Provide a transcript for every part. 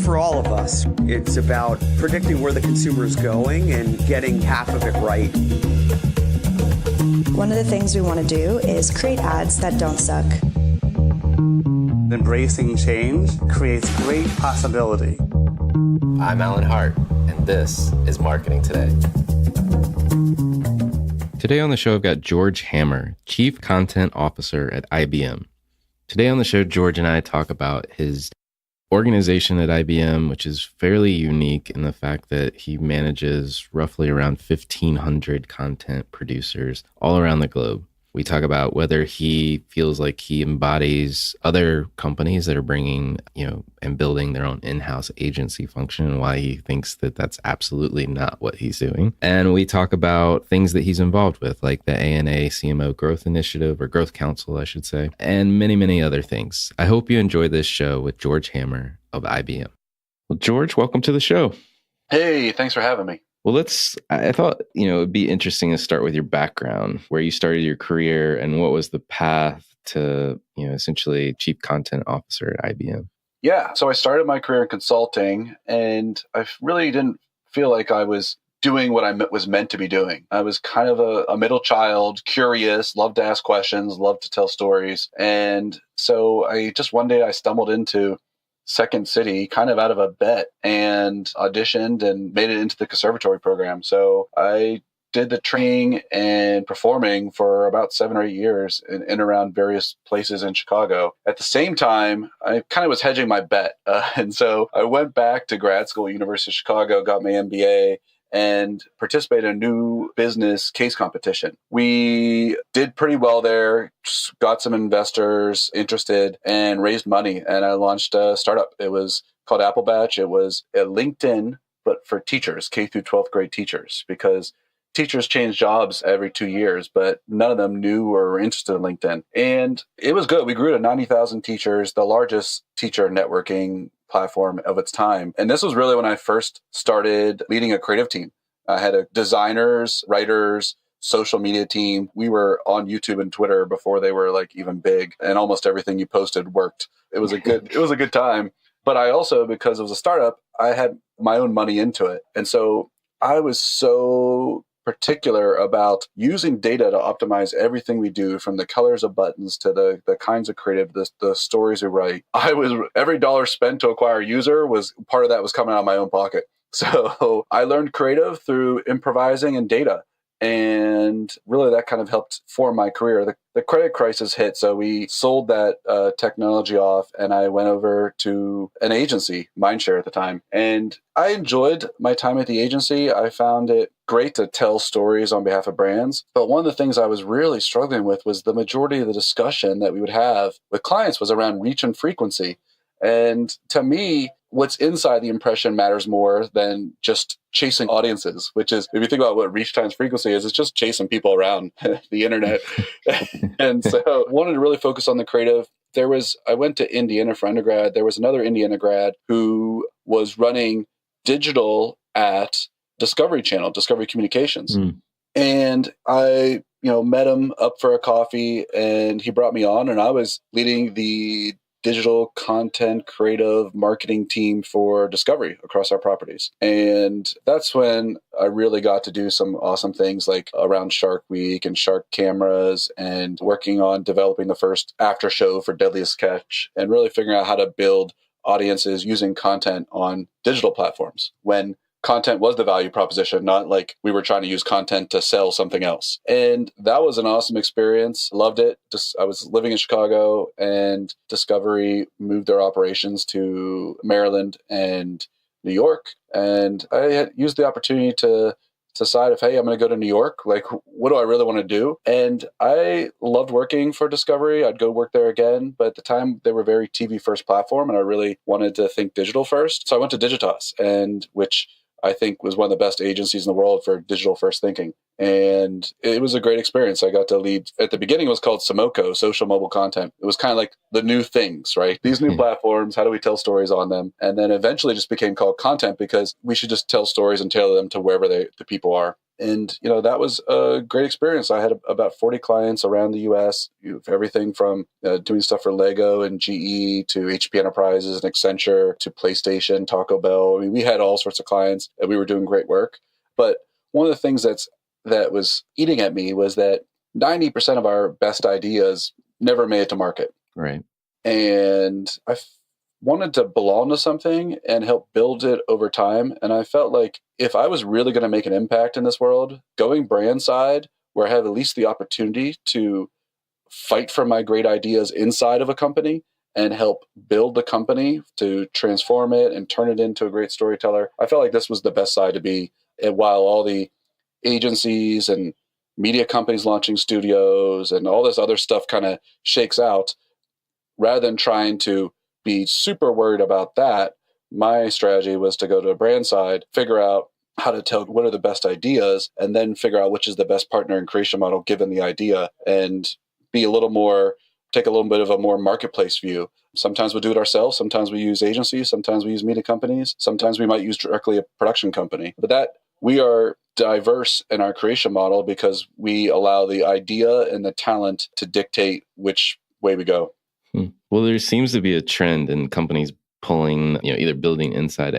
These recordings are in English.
for all of us. It's about predicting where the consumer is going and getting half of it right. One of the things we want to do is create ads that don't suck. Embracing change creates great possibility. I'm Alan Hart, and this is Marketing Today. Today on the show, I've got George Hammer, Chief Content Officer at IBM. Today on the show, George and I talk about his organization at IBM, which is fairly unique in the fact that he manages roughly around 1,500 content producers all around the globe. We talk about whether he feels like he embodies other companies that are bringing, and building their own in-house agency function, and why he thinks that that's absolutely not what he's doing. And we talk about things that he's involved with, like the ANA CMO Growth Initiative, or Growth Council, I should say, and many, many other things. I hope you enjoy this show with George Hammer of IBM. Well, George, welcome to the show. Hey, thanks for having me. Well, I thought, it would be interesting to start with your background, where you started your career and what was the path to, essentially Chief Content Officer at IBM. Yeah, so I started my career in consulting, and I really didn't feel like I was doing what I was meant to be doing. I was kind of a middle child, curious, loved to ask questions, loved to tell stories. And so one day I stumbled into Second City kind of out of a bet and auditioned and made it into the conservatory program. So I did the training and performing for about 7 or 8 years in around various places in Chicago. At the same time, I kind of was hedging my bet. And so I went back to grad school at University of Chicago, got my MBA, and participated in a new business case competition. We did pretty well there, got some investors interested, and raised money. And I launched a startup. It was called Applebatch. It was a LinkedIn, but for teachers, K through 12th grade teachers, because teachers change jobs every 2 years, but none of them knew or were interested in LinkedIn. And it was good. We grew to 90,000 teachers, the largest teacher networking platform of its time. And this was really when I first started leading a creative team. I had designers, writers, social media team. We were on YouTube and Twitter before they were even big, and almost everything you posted worked. It was a good time. But I also, because it was a startup, I had my own money into it. And so I was so particular about using data to optimize everything we do, from the colors of buttons to the kinds of creative, the stories we write. Every dollar spent to acquire a user, was part of that was coming out of my own pocket. So I learned creative through improvising and data. And really that kind of helped form my career. The credit crisis hit, so we sold that technology off, and I went over to an agency, Mindshare at the time. And I enjoyed my time at the agency. I found it great to tell stories on behalf of brands. But one of the things I was really struggling with was the majority of the discussion that we would have with clients was around reach and frequency. And to me, what's inside the impression matters more than just chasing audiences, which is, if you think about what reach times frequency is, it's just chasing people around the internet. And so I wanted to really focus on the creative. I went to Indiana for undergrad. There was another Indiana grad who was running digital at Discovery Channel, Discovery Communications. And I, met him up for a coffee, and he brought me on, and I was leading the digital content creative marketing team for Discovery across our properties. And that's when I really got to do some awesome things, like around Shark Week and Shark cameras, and working on developing the first after show for Deadliest Catch, and really figuring out how to build audiences using content on digital platforms, when content was the value proposition, not like we were trying to use content to sell something else. And that was an awesome experience. Loved it. I was living in Chicago, and Discovery moved their operations to Maryland and New York. And I had used the opportunity to decide if, hey, I'm going to go to New York. What do I really want to do? And I loved working for Discovery. I'd go work there again. But at the time, they were a very TV first platform, and I really wanted to think digital first. So I went to Digitas, which I think was one of the best agencies in the world for digital first thinking. And it was a great experience. I got to lead, at the beginning it was called Samoko, social mobile content. It was kind of like the new things, right? These new platforms, how do we tell stories on them? And then eventually just became called content because we should just tell stories and tailor them to wherever the people are. And, that was a great experience. I had about 40 clients around the U.S., everything from doing stuff for Lego and GE to HP Enterprises and Accenture to PlayStation, Taco Bell. I mean, we had all sorts of clients and we were doing great work. But one of the things that was eating at me was that 90% of our best ideas never made it to market. Right. And I wanted to belong to something and help build it over time. And I felt like if I was really going to make an impact in this world, going brand side, where I have at least the opportunity to fight for my great ideas inside of a company and help build the company to transform it and turn it into a great storyteller, I felt like this was the best side to be. And while all the agencies and media companies launching studios and all this other stuff kind of shakes out, rather than trying to be super worried about that, my strategy was to go to a brand side, figure out how to tell what are the best ideas, and then figure out which is the best partner and creation model given the idea, and be a little more, take a little bit of a more marketplace view. Sometimes we'll do it ourselves. Sometimes we use agencies. Sometimes we use media companies. Sometimes we might use directly a production company. But that we are diverse in our creation model because we allow the idea and the talent to dictate which way we go. Well, there seems to be a trend in companies pulling, either building inside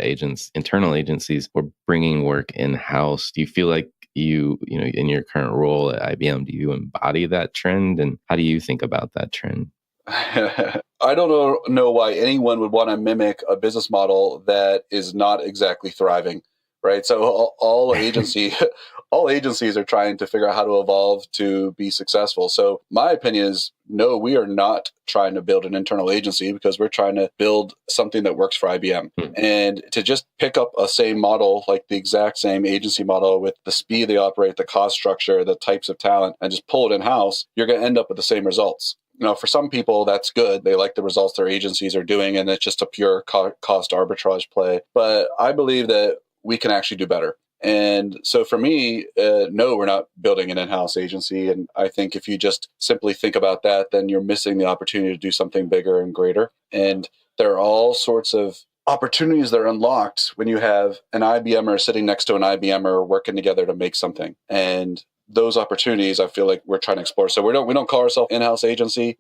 internal agencies or bringing work in-house. Do you feel like in your current role at IBM, do you embody that trend? And how do you think about that trend? I don't know why anyone would want to mimic a business model that is not exactly thriving, right? So all agencies are trying to figure out how to evolve to be successful. So my opinion is, no, we are not trying to build an internal agency because we're trying to build something that works for IBM. And to just pick up a same model, like the exact same agency model with the speed they operate, the cost structure, the types of talent, and just pull it in-house, you're going to end up with the same results. For some people, that's good. They like the results their agencies are doing, and it's just a pure cost arbitrage play. But I believe that we can actually do better. And so for me, no, we're not building an in-house agency. And I think if you just simply think about that, then you're missing the opportunity to do something bigger and greater. And there are all sorts of opportunities that are unlocked when you have an IBMer sitting next to an IBMer working together to make something. And those opportunities, I feel like we're trying to explore. So we don't call ourselves in-house agency.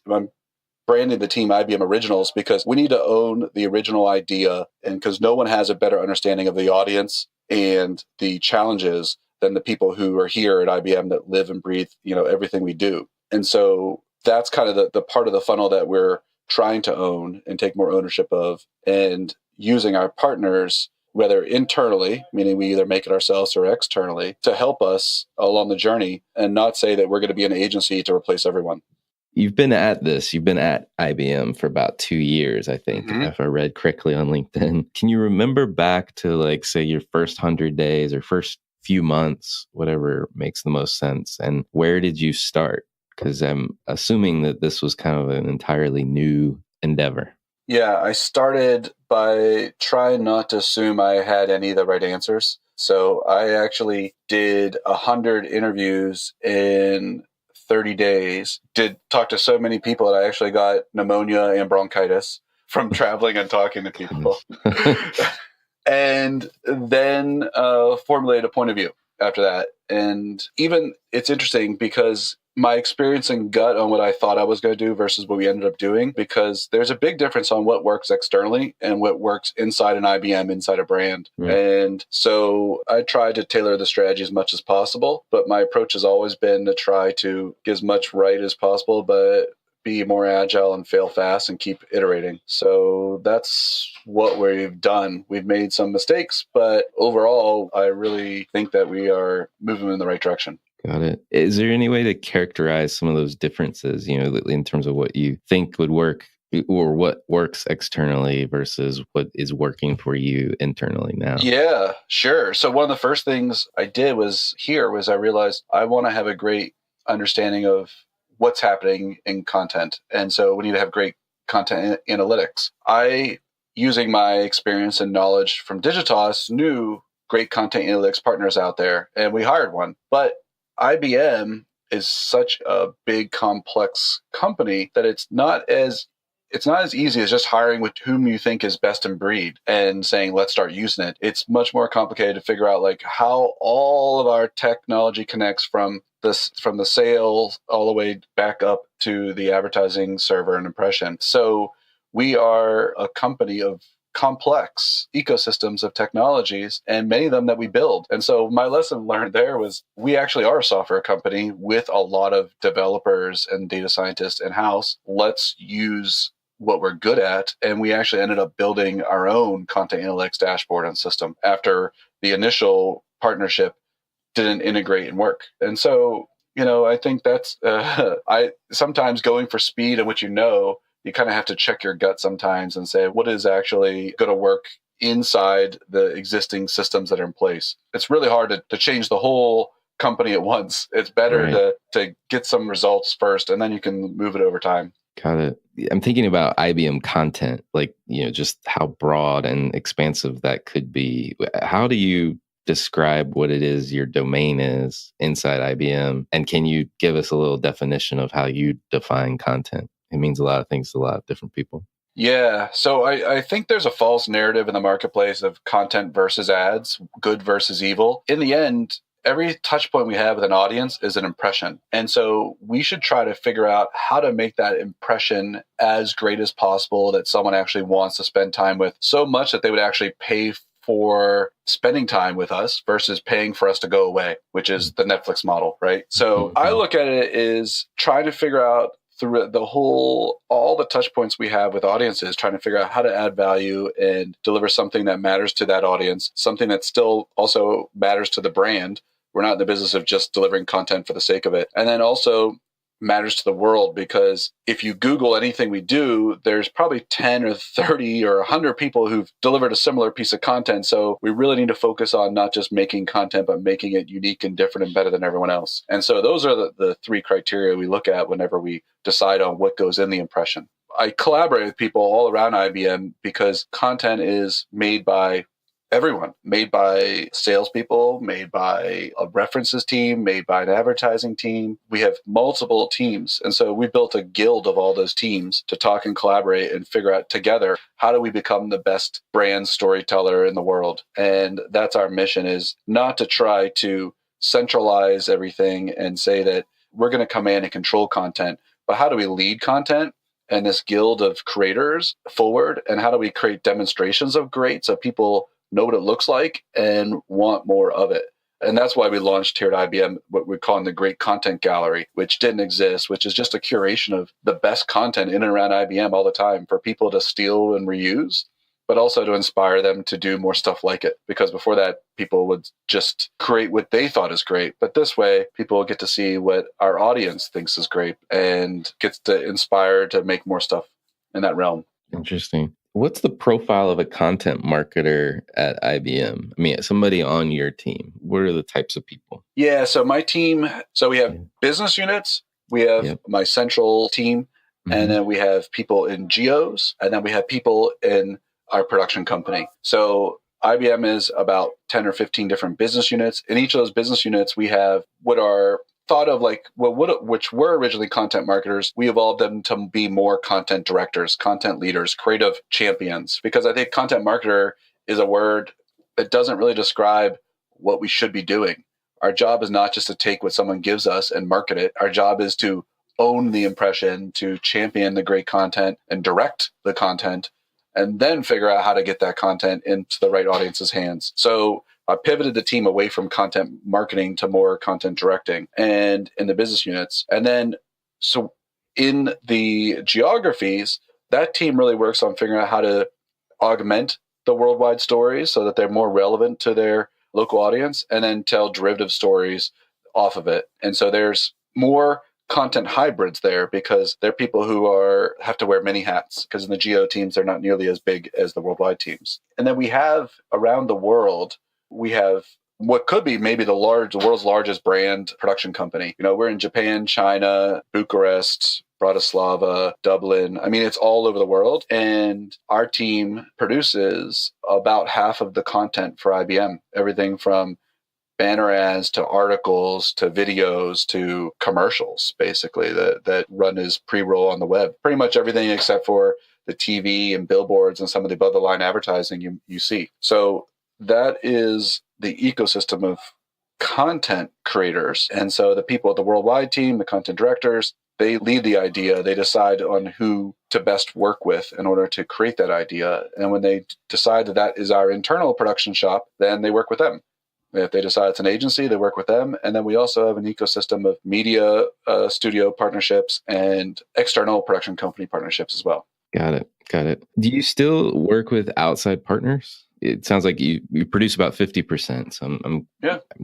I'm branding the team IBM Originals because we need to own the original idea, and because no one has a better understanding of the audience and the challenges than the people who are here at IBM that live and breathe, everything we do. And so that's kind of the part of the funnel that we're trying to own and take more ownership of, and using our partners, whether internally, meaning we either make it ourselves or externally, to help us along the journey and not say that we're going to be an agency to replace everyone. You've been at IBM for about 2 years, I think, if I read correctly on LinkedIn. Can you remember back to, say, your first 100 days or first few months, whatever makes the most sense, and where did you start? Because I'm assuming that this was kind of an entirely new endeavor. Yeah, I started by trying not to assume I had any of the right answers. So I actually did 100 interviews in 30 days, did talk to so many people that I actually got pneumonia and bronchitis from traveling and talking to people. And then formulated a point of view after that. And even it's interesting because my experience and gut on what I thought I was going to do versus what we ended up doing, because there's a big difference on what works externally and what works inside an IBM, inside a brand. And so I tried to tailor the strategy as much as possible, but my approach has always been to try to get as much right as possible, but be more agile and fail fast and keep iterating. So that's what we've done. We've made some mistakes, but overall, I really think that we are moving in the right direction. Got it. Is there any way to characterize some of those differences, in terms of what you think would work or what works externally versus what is working for you internally now? Yeah, sure. So one of the first things I did was I realized I want to have a great understanding of what's happening in content. And so we need to have great content analytics. Using my experience and knowledge from Digitas, knew great content analytics partners out there, and we hired one. But IBM is such a big, complex company that it's not as easy as just hiring with whom you think is best in breed and saying, let's start using it. It's much more complicated to figure out like how all of our technology connects from the sales all the way back up to the advertising server and impression. So we are a company of complex ecosystems of technologies, and many of them that we build. And so my lesson learned there was we actually are a software company with a lot of developers and data scientists in-house. Let's use what we're good at. And we actually ended up building our own content analytics dashboard and system after the initial partnership didn't integrate and work. And so, I think that's, I sometimes going for speed and what you kind of have to check your gut sometimes and say, what is actually going to work inside the existing systems that are in place? It's really hard to change the whole company at once. It's better to get some results first, and then you can move it over time. Got it. I'm thinking about IBM content, like, just how broad and expansive that could be. How do you describe what it is your domain is inside IBM? And can you give us a little definition of how you define content? It means a lot of things to a lot of different people. Yeah. So I think there's a false narrative in the marketplace of content versus ads, good versus evil. In the end, every touch point we have with an audience is an impression. And so we should try to figure out how to make that impression as great as possible that someone actually wants to spend time with, so much that they would actually pay for spending time with us versus paying for us to go away, which is the Netflix model, right? So I look at it as trying to figure out through all the touch points we have with audiences, trying to figure out how to add value and deliver something that matters to that audience, something that still also matters to the brand. We're not in the business of just delivering content for the sake of it. And then also matters to the world, because if you Google anything we do, there's probably 10 or 30 or 100 people who've delivered a similar piece of content. So we really need to focus on not just making content, but making it unique and different and better than everyone else. And so those are the three criteria we look at whenever we decide on what goes in the impression. I collaborate with people all around IBM because content is made by everyone, made by salespeople, made by a references team, made by an advertising team. We have multiple teams. And so we built a guild of all those teams to talk and collaborate and figure out together, how do we become the best brand storyteller in the world? And that's our mission, is not to try to centralize everything and say that we're going to come in and control content, but how do we lead content and this guild of creators forward? And how do we create demonstrations of great so people know what it looks like and want more of it? And that's why we launched here at IBM what we're calling the Great Content Gallery, which didn't exist, which is just a curation of the best content in and around IBM all the time for people to steal and reuse, but also to inspire them to do more stuff like it. Because before that, people would just create what they thought is great. But this way, people get to see what our audience thinks is great and gets to inspire to make more stuff in that realm. Interesting. What's the profile of a content marketer at IBM? I mean, somebody on your team. What are the types of people? Yeah, so my team, we have business units, we have my central team, and then we have people in geos, and then we have people in our production company. So IBM is about 10 or 15 different business units. In each of those business units, we have what are thought of which were originally content marketers. We evolved them to be more content directors, content leaders, creative champions, because I think content marketer is a word that doesn't really describe what we should be doing. Our job is not just to take what someone gives us and market it. Our job is to own the impression, to champion the great content and direct the content, and then figure out how to get that content into the right audience's hands. So I pivoted the team away from content marketing to more content directing and in the business units. And then, so in the geographies, that team really works on figuring out how to augment the worldwide stories so that they're more relevant to their local audience, and then tell derivative stories off of it. And so there's more content hybrids there because they're people who have to wear many hats, because in the geo teams, they're not nearly as big as the worldwide teams. And then we have around the world, we have what could be maybe the world's largest brand production company. We're in Japan, China, Bucharest, Bratislava, Dublin. I mean, it's all over the world. And our team produces about half of the content for IBM, everything from banner ads to articles to videos to commercials, basically, that run as pre-roll on the web. Pretty much everything except for the TV and billboards and some of the above the line advertising you see. So that is the ecosystem of content creators. And so the people at the worldwide team, the content directors, they lead the idea. They decide on who to best work with in order to create that idea. And when they decide that that is our internal production shop, then they work with them. If they decide it's an agency, they work with them. And then we also have an ecosystem of media studio partnerships and external production company partnerships as well. Got it. Do you still work with outside partners? It sounds like you produce about 50%. So I'm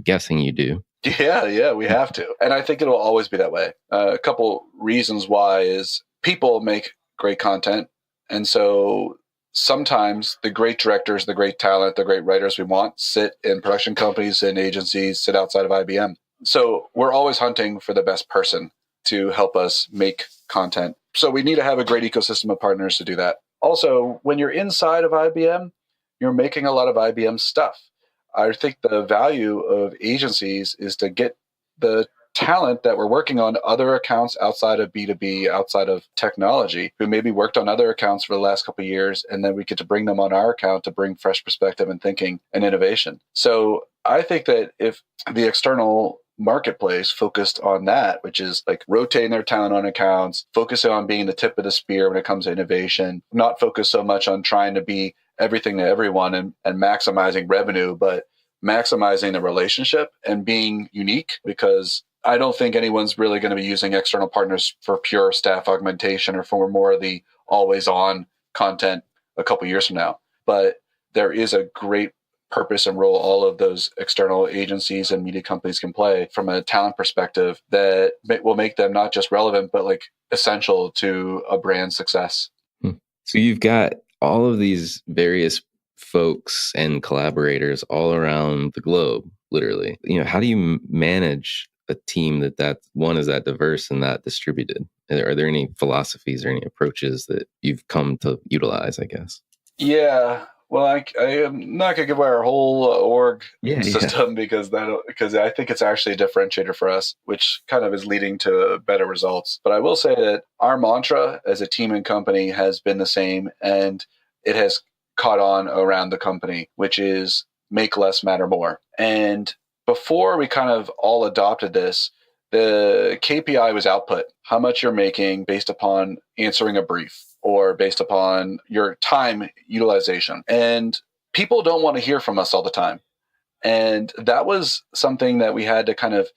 guessing you do. Yeah, we have to. And I think it'll always be that way. A couple reasons why is people make great content. And so sometimes the great directors, the great talent, the great writers we want sit in production companies and agencies, sit outside of IBM. So we're always hunting for the best person to help us make content. So we need to have a great ecosystem of partners to do that. Also, when you're inside of IBM, you're making a lot of IBM stuff. I think the value of agencies is to get the talent that we're working on other accounts outside of B2B, outside of technology, who maybe worked on other accounts for the last couple of years, and then we get to bring them on our account to bring fresh perspective and thinking and innovation. So I think that if the external marketplace focused on that, which is like rotating their talent on accounts, focusing on being the tip of the spear when it comes to innovation, not focus so much on trying to be everything to everyone and maximizing revenue, but maximizing the relationship and being unique, because I don't think anyone's really going to be using external partners for pure staff augmentation or for more of the always on content a couple years from now. But there is a great purpose and role all of those external agencies and media companies can play from a talent perspective that will make them not just relevant, but like essential to a brand's success. So you've got all of these various folks and collaborators all around the globe, literally. How do you manage a team that one is that diverse and that distributed? Are there any philosophies or any approaches that you've come to utilize, I guess? Yeah. Well, I am not going to give away our whole org system because I think it's actually a differentiator for us, which kind of is leading to better results. But I will say that our mantra as a team and company has been the same, and it has caught on around the company, which is make less matter more. And before we kind of all adopted this, the KPI was output, how much you're making based upon answering a brief or based upon your time utilization. And people don't want to hear from us all the time. And that was something that we had to kind of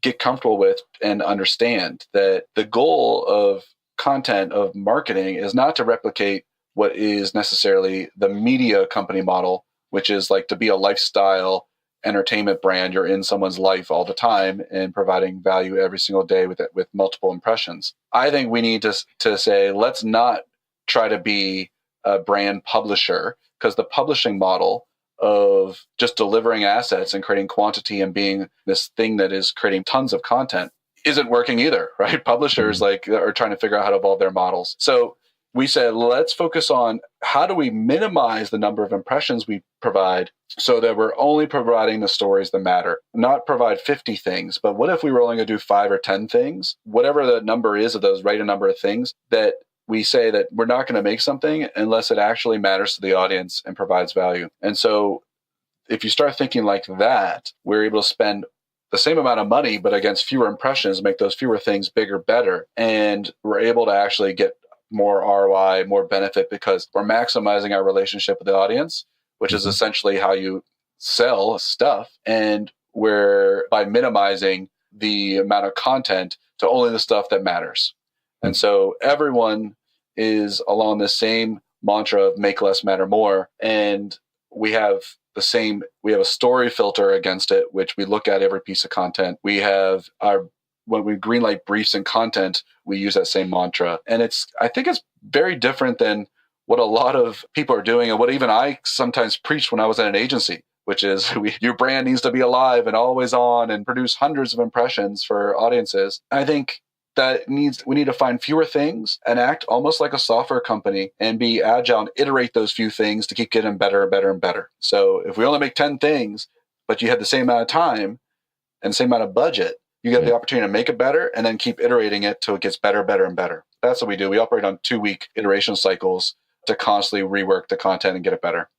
get comfortable with and understand, that the goal of content, of marketing, is not to replicate what is necessarily the media company model, which is like to be a lifestyle entertainment brand. You're in someone's life all the time and providing value every single day with multiple impressions. I think we need to say, let's not try to be a brand publisher, because the publishing model of just delivering assets and creating quantity and being this thing that is creating tons of content isn't working either, right? Publishers are trying to figure out how to evolve their models. So we said, let's focus on how do we minimize the number of impressions we provide so that we're only providing the stories that matter, not provide 50 things. But what if we were only going to do 5 or 10 things, whatever the number is of those right number of things, that we say that we're not going to make something unless it actually matters to the audience and provides value. And so if you start thinking like that, we're able to spend the same amount of money, but against fewer impressions, make those fewer things bigger, better. And we're able to actually get more ROI, more benefit, because we're maximizing our relationship with the audience, which is essentially how you sell stuff. And we're by minimizing the amount of content to only the stuff that matters. And so everyone is along the same mantra of make less matter more. And we have a story filter against it, which we look at every piece of content. We have when we greenlight briefs and content, we use that same mantra. And I think it's very different than what a lot of people are doing, and what even I sometimes preached when I was at an agency, which is your brand needs to be alive and always on and produce hundreds of impressions for audiences. I think that we need to find fewer things and act almost like a software company and be agile and iterate those few things to keep getting better and better and better. So if we only make 10 things, but you have the same amount of time and the same amount of budget, you get the opportunity to make it better and then keep iterating it till it gets better, better, and better. That's what we do. We operate on 2-week iteration cycles to constantly rework the content and get it better.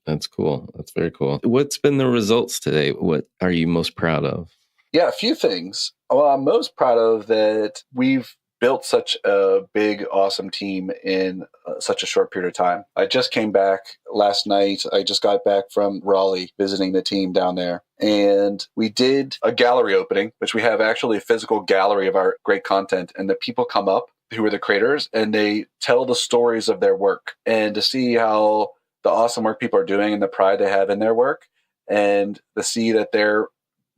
That's cool. That's very cool. What's been the results today? What are you most proud of? Yeah, a few things. Well, I'm most proud of that we've built such a big, awesome team in such a short period of time. I just came back last night. I just got back from Raleigh visiting the team down there. And we did a gallery opening, which we have actually a physical gallery of our great content. And the people come up who are the creators and they tell the stories of their work. And to see how the awesome work people are doing and the pride they have in their work, and to see that they're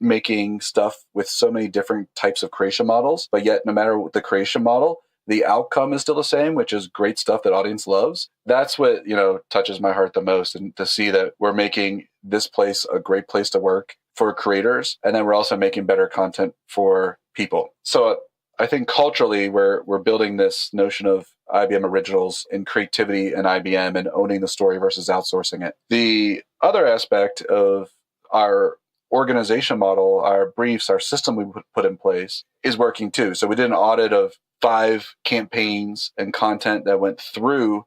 making stuff with so many different types of creation models, but yet no matter what the creation model, the outcome is still the same, which is great stuff that audience loves. That's what, touches my heart the most. And to see that we're making this place a great place to work for creators. And then we're also making better content for people. So I think culturally we're building this notion of IBM Originals and creativity in IBM and owning the story versus outsourcing it. The other aspect of our organization model, our briefs, our system we put in place is working too. So we did an audit of 5 campaigns and content that went through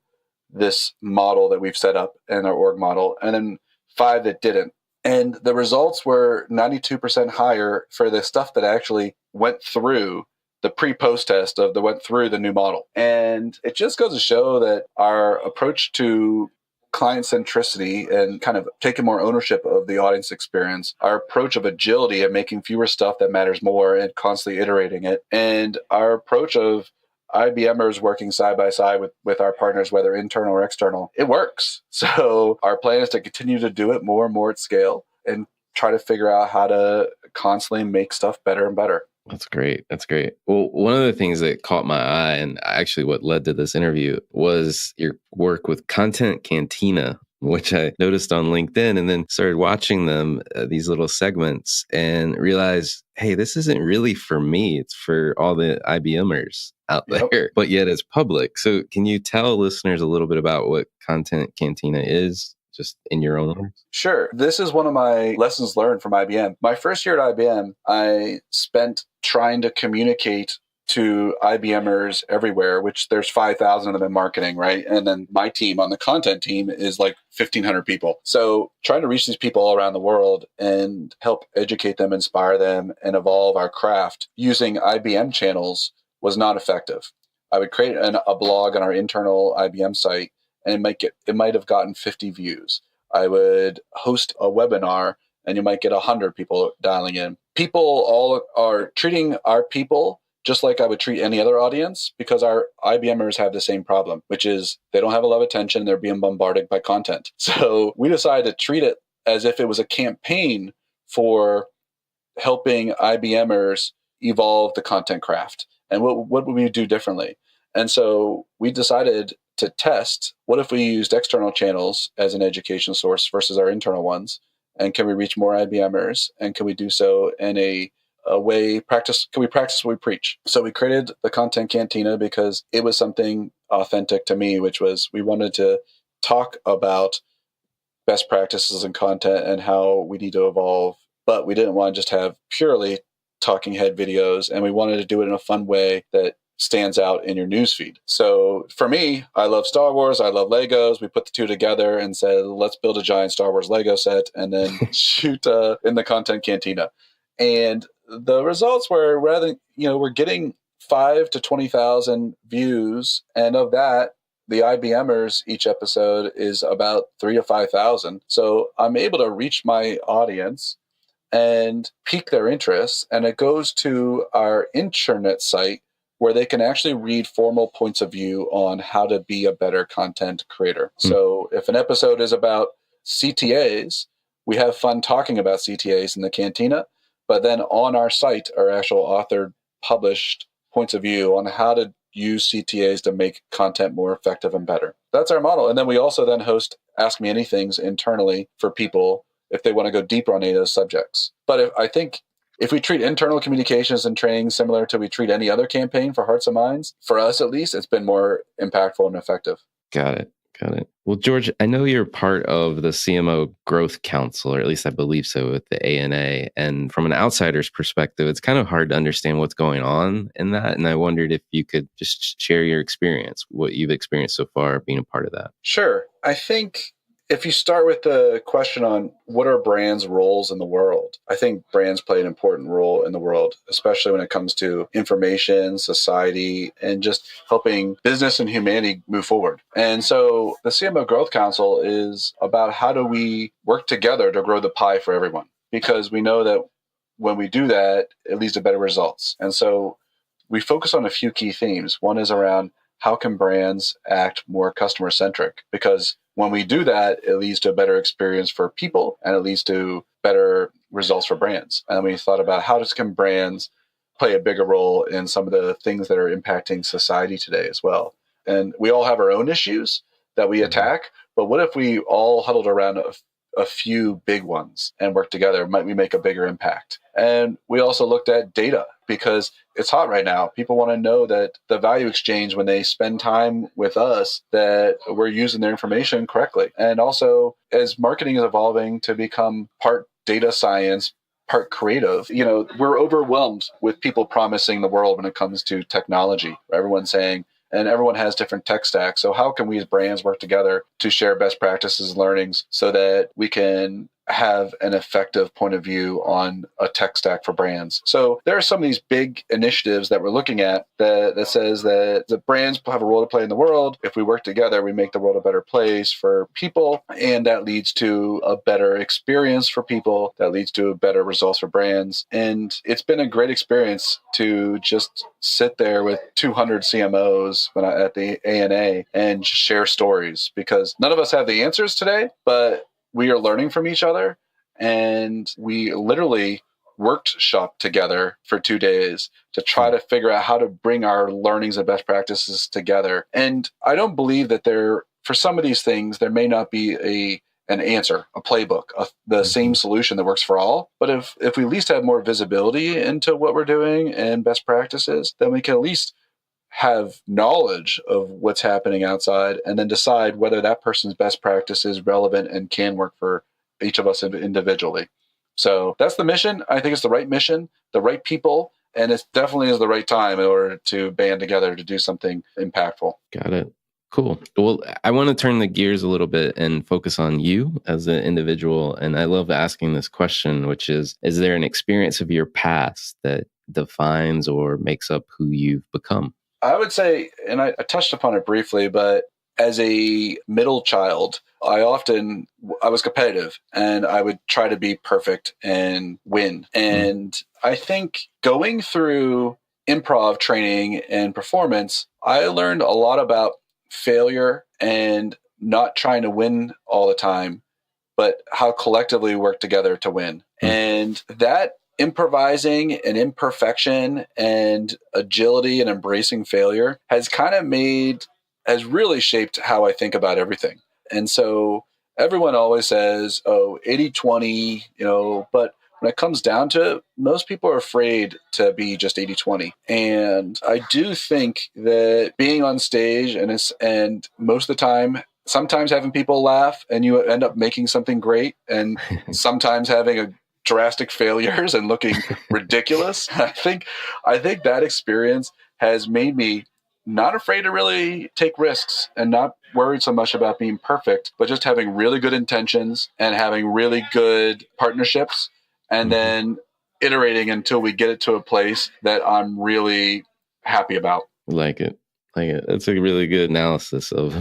this model that we've set up in our org model, and then 5 that didn't. And the results were 92% higher for the stuff that actually went through the pre-post test that went through the new model. And it just goes to show that our approach to client centricity and kind of taking more ownership of the audience experience, our approach of agility and making fewer stuff that matters more and constantly iterating it, and our approach of IBMers working side by side with our partners, whether internal or external, it works. So our plan is to continue to do it more and more at scale and try to figure out how to constantly make stuff better and better. That's great. That's great. Well, one of the things that caught my eye and actually what led to this interview was your work with Content Cantina, which I noticed on LinkedIn, and then started watching them, these little segments, and realized, hey, this isn't really for me. It's for all the IBMers out there, but yet it's public. So can you tell listeners a little bit about what Content Cantina is? Just in your own words? Sure. This is one of my lessons learned from IBM. My first year at IBM, I spent trying to communicate to IBMers everywhere, which there's 5,000 of them in marketing, right? And then my team on the content team is like 1,500 people. So trying to reach these people all around the world and help educate them, inspire them, and evolve our craft using IBM channels was not effective. I would create a blog on our internal IBM site, and it might have gotten 50 views. I would host a webinar and you might get 100 people dialing in. People all are treating our people just like I would treat any other audience, because our IBMers have the same problem, which is they don't have a lot of attention. They're being bombarded by content. So we decided to treat it as if it was a campaign for helping IBMers evolve the content craft. And what would we do differently? And so we decided to test, what if we used external channels as an education source versus our internal ones? And can we reach more IBMers? And can we do so in a way, can we practice what we preach? So we created the Content Cantina because it was something authentic to me, which was we wanted to talk about best practices and content and how we need to evolve. But we didn't want to just have purely talking head videos, and we wanted to do it in a fun way that stands out in your newsfeed. So for me, I love Star Wars. I love Legos. We put the two together and said, let's build a giant Star Wars Lego set and then shoot in the Content Cantina. And the results were we're getting 5,000 to 20,000 views. And of that, the IBMers each episode is about 3,000 to 5,000. So I'm able to reach my audience and pique their interest. And it goes to our intranet site, where they can actually read formal points of view on how to be a better content creator. So if an episode is about CTAs, we have fun talking about CTAs in the Cantina, but then on our site are actual authored, published points of view on how to use CTAs to make content more effective and better. That's our model. And then we also then host Ask Me Anythings internally for people if they want to go deeper on any of those subjects. But I think if we treat internal communications and training similar to we treat any other campaign for hearts and minds, for us at least, it's been more impactful and effective. Got it. Got it. Well, George, I know you're part of the CMO Growth Council, or at least I believe so, with the ANA. And from an outsider's perspective, it's kind of hard to understand what's going on in that. And I wondered if you could just share your experience, what you've experienced so far being a part of that. Sure. I think if you start with the question on what are brands' roles in the world, I think brands play an important role in the world, especially when it comes to information, society, and just helping business and humanity move forward. And so the CMO Growth Council is about how do we work together to grow the pie for everyone? Because we know that when we do that, it leads to better results. And so we focus on a few key themes. One is around how can brands act more customer-centric? Because when we do that, it leads to a better experience for people and it leads to better results for brands. And we thought about how can brands play a bigger role in some of the things that are impacting society today as well. And we all have our own issues that we attack, but what if we all huddled around a few big ones and work together? Might we make a bigger impact? And we also looked at data because it's hot right now. People want to know that the value exchange, when they spend time with us, that we're using their information correctly. And also, as marketing is evolving to become part data science, part creative, we're overwhelmed with people promising the world when it comes to technology. Everyone's saying, and everyone has different tech stacks. So how can we as brands work together to share best practices, learnings, so that we can have an effective point of view on a tech stack for brands? So there are some of these big initiatives that we're looking at that says that the brands have a role to play in the world. If we work together, we make the world a better place for people, and that leads to a better experience for people. That leads to better results for brands. And it's been a great experience to just sit there with 200 CMOs at the ANA and just share stories, because none of us have the answers today, but we are learning from each other. And we literally workshop together for 2 days to try to figure out how to bring our learnings and best practices together. And I don't believe that for some of these things, there may not be an answer, a playbook, the same solution that works for all. But if we at least have more visibility into what we're doing and best practices, then we can at least have knowledge of what's happening outside and then decide whether that person's best practice is relevant and can work for each of us individually. So that's the mission. I think it's the right mission, the right people, and it definitely is the right time in order to band together to do something impactful. Got it. Cool. Well, I want to turn the gears a little bit and focus on you as an individual. And I love asking this question, which is there an experience of your past that defines or makes up who you've become? I would say, and I touched upon it briefly, but as a middle child, I was competitive and I would try to be perfect and win. And I think going through improv training and performance, I learned a lot about failure and not trying to win all the time, but how collectively we work together to win. And that improvising and imperfection and agility and embracing failure has really shaped how I think about everything. And so everyone always says, 80-20, but when it comes down to it, most people are afraid to be just 80-20. And I do think that being on stage and most of the time, sometimes having people laugh and you end up making something great, and sometimes having drastic failures and looking ridiculous. I think that experience has made me not afraid to really take risks and not worried so much about being perfect, but just having really good intentions and having really good partnerships, and then iterating until we get it to a place that I'm really happy about. Like it. That's a really good analysis of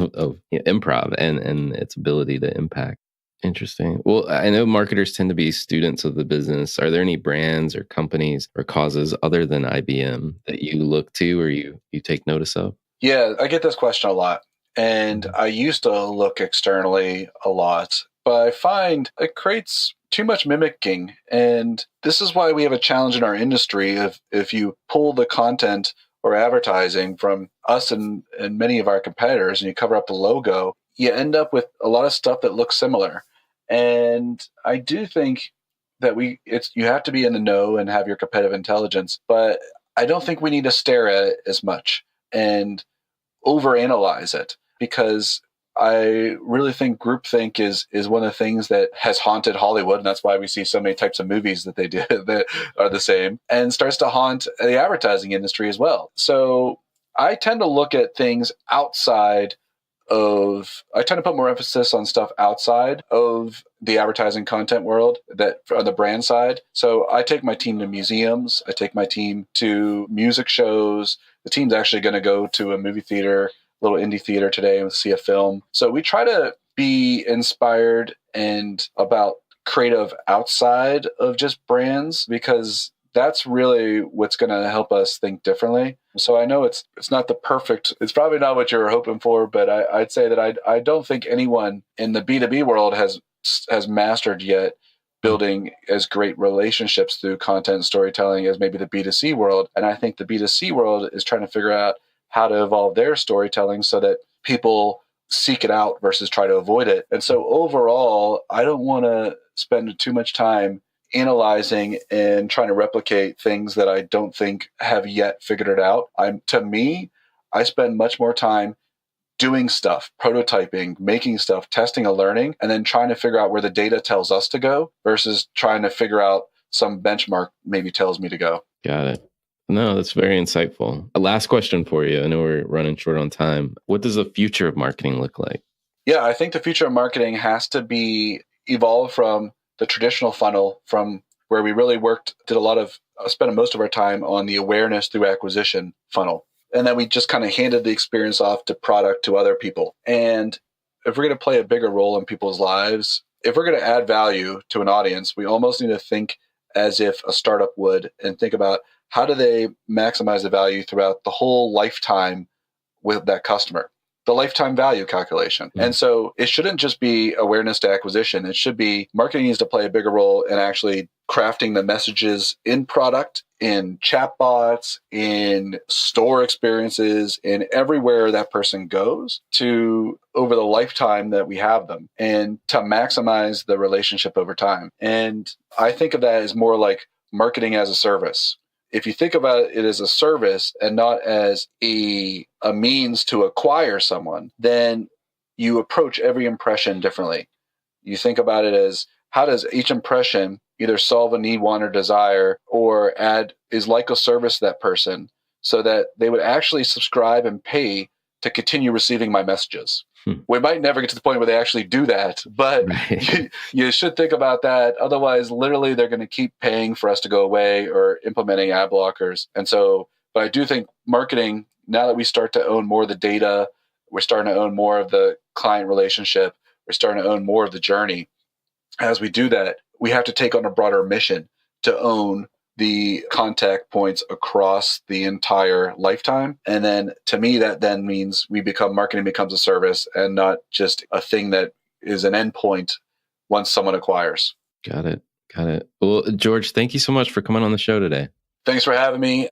improv and its ability to impact. Interesting. Well, I know marketers tend to be students of the business. Are there any brands or companies or causes other than IBM that you look to or you take notice of? Yeah, I get this question a lot. And I used to look externally a lot, but I find it creates too much mimicking. And this is why we have a challenge in our industry. If you pull the content or advertising from us and many of our competitors and you cover up the logo, you end up with a lot of stuff that looks similar. And I do think that you have to be in the know and have your competitive intelligence, but I don't think we need to stare at it as much and overanalyze it, because I really think groupthink is one of the things that has haunted Hollywood, and that's why we see so many types of movies that they do that are the same, and starts to haunt the advertising industry as well. So I tend to look at things outside of, I tend to put more emphasis on stuff outside of the advertising content world, that on the brand side. So I take my team to museums. I take my team to music shows. The team's actually going to go to a movie theater, little indie theater today, and see a film. So we try to be inspired and about creative outside of just brands, because that's really what's going to help us think differently. So I know it's not the perfect, it's probably not what you were hoping for, but I'd say that I don't think anyone in the B2B world has mastered yet building as great relationships through content and storytelling as maybe the B2C world. And I think the B2C world is trying to figure out how to evolve their storytelling so that people seek it out versus try to avoid it. And so overall, I don't want to spend too much time analyzing and trying to replicate things that I don't think have yet figured it out. To me, I spend much more time doing stuff, prototyping, making stuff, testing and learning, and then trying to figure out where the data tells us to go versus trying to figure out some benchmark maybe tells me to go. Got it. No, that's very insightful. A last question for you. I know we're running short on time. What does the future of marketing look like? Yeah, I think the future of marketing has to be evolved from the traditional funnel, from where we really spent most of our time on the awareness through acquisition funnel. And then we just kind of handed the experience off to product to other people. And if we're going to play a bigger role in people's lives, if we're going to add value to an audience, we almost need to think as if a startup would and think about how do they maximize the value throughout the whole lifetime with that customer, the lifetime value calculation. And so it shouldn't just be awareness to acquisition. It should be marketing needs to play a bigger role in actually crafting the messages in product, in chatbots, in store experiences, in everywhere that person goes to over the lifetime that we have them, and to maximize the relationship over time. And I think of that as more like marketing as a service. If you think about it as a service and not as a means to acquire someone, then you approach every impression differently. You think about it as, how does each impression either solve a need, want, or desire, or is like a service to that person so that they would actually subscribe and pay to continue receiving my messages. We might never get to the point where they actually do that, but right. you should think about that. Otherwise, literally, they're going to keep paying for us to go away or implementing ad blockers. And so, but I do think marketing, now that we start to own more of the data, we're starting to own more of the client relationship, we're starting to own more of the journey. As we do that, we have to take on a broader mission to own the contact points across the entire lifetime. And then to me, that then means marketing becomes a service and not just a thing that is an endpoint once someone acquires. Got it. Well, George, thank you so much for coming on the show today. Thanks for having me.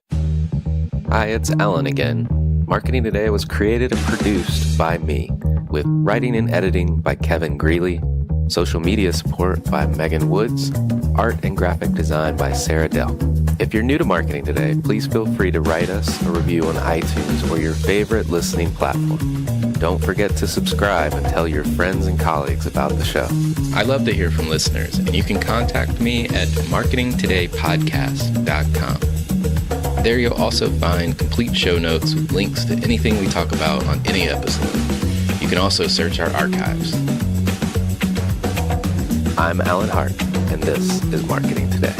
Hi, it's Alan again. Marketing Today was created and produced by me, with writing and editing by Kevin Greeley, social media support by Megan Woods, art and graphic design by Sarah Dell. If you're new to Marketing Today, please feel free to write us a review on iTunes or your favorite listening platform. Don't forget to subscribe and tell your friends and colleagues about the show. I love to hear from listeners, and you can contact me at marketingtodaypodcast.com. There you'll also find complete show notes with links to anything we talk about on any episode. You can also search our archives. I'm Alan Hart, and this is Marketing Today.